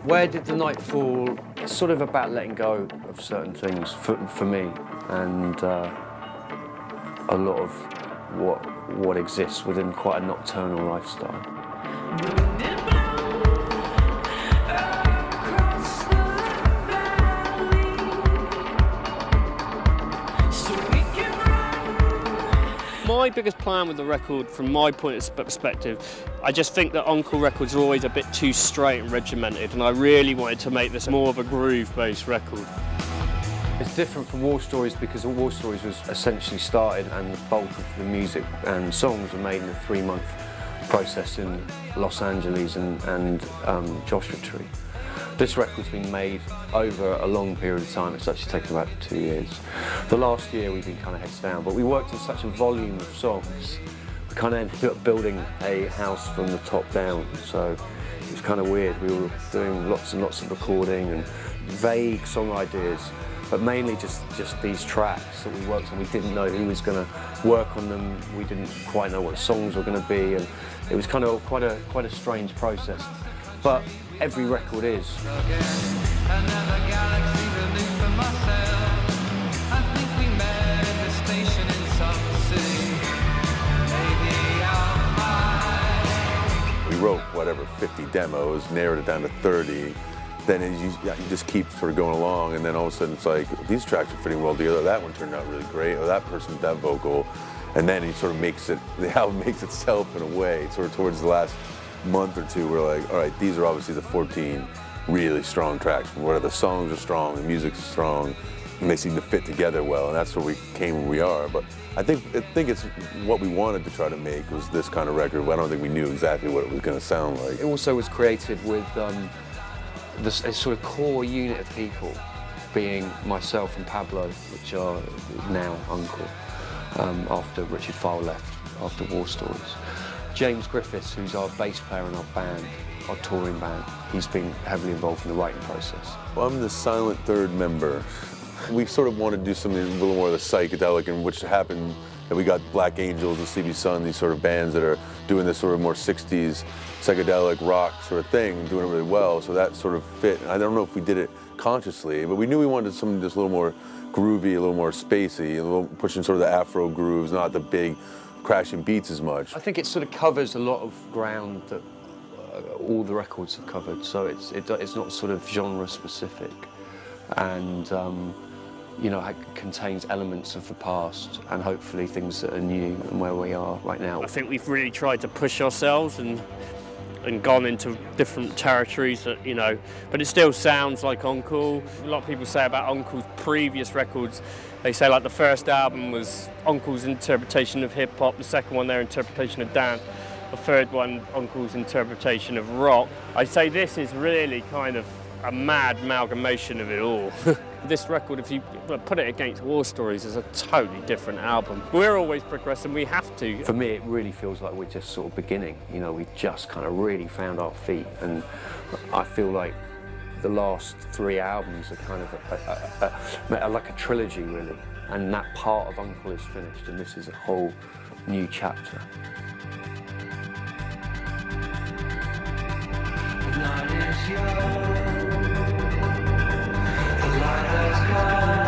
Where did the night fall? It's sort of about letting go of certain things for me, and a lot of what exists within quite a nocturnal lifestyle. My biggest plan with the record, from my point of perspective, I just think that Uncle records are always a bit too straight and regimented, and I really wanted to make this more of a groove-based record. It's different from War Stories because War Stories was essentially started and the bulk of the music and songs were made in a 3-month process in Los Angeles and Joshua Tree. This record's been made over a long period of time. It's actually taken about 2 years. The last year we've been kind of heads down, but we worked in such a volume of songs. We kind of ended up building a house from the top down, so it was kind of weird. We were doing lots and lots of recording and vague song ideas, but mainly just these tracks that we worked on. We didn't know who was going to work on them. We didn't quite know what the songs were going to be, and it was kind of quite a strange process. But every record is. We wrote, whatever, 50 demos, narrowed it down to 30. Then you just keep sort of going along, and then all of a sudden it's like, these tracks are fitting well together, that one turned out really great, or that person, that vocal. And then it sort of makes it, the album makes itself in a way. Sort of towards the last month or two, we're like, all right, these are obviously the 14 really strong tracks. Where the songs are strong, the music's strong, and they seem to fit together well, and that's where we came where we are. But I think it's what we wanted to try to make was this kind of record. I don't think we knew exactly what it was going to sound like. It also was created with this a sort of core unit of people, being myself and Pablo, which are now Uncle, after Richard File left after War Stories. James Griffiths, who's our bass player in our band, our touring band, he's been heavily involved in the writing process. Well, I'm the silent third member. We sort of wanted to do something a little more of the psychedelic, and which happened that we got Black Angels and Sleepy Sun, these sort of bands that are doing this sort of more 60s psychedelic rock sort of thing, doing it really well, so that sort of fit. I don't know if we did it consciously, but we knew we wanted something just a little more groovy, a little more spacey, a little pushing sort of the Afro grooves, not the big crashing beats as much. I think it sort of covers a lot of ground that all the records have covered, so it's not sort of genre specific, and you know, it contains elements of the past and hopefully things that are new and where we are right now. I think we've really tried to push ourselves and gone into different territories that, you know, but it still sounds like Uncle. A lot of people say about Uncle's previous records, they say like the first album was Uncle's interpretation of hip-hop, the second one their interpretation of dance, the third one Uncle's interpretation of rock. I'd say this is really kind of a mad amalgamation of it all. This record, if you put it against War Stories, is a totally different album. We're always progressing, we have to. For me, it really feels like we're just sort of beginning. You know, we just kind of really found our feet, and I feel like the last 3 albums are kind of like a trilogy, really. And that part of Uncle is finished, and this is a whole new chapter. The night is young, the light has come.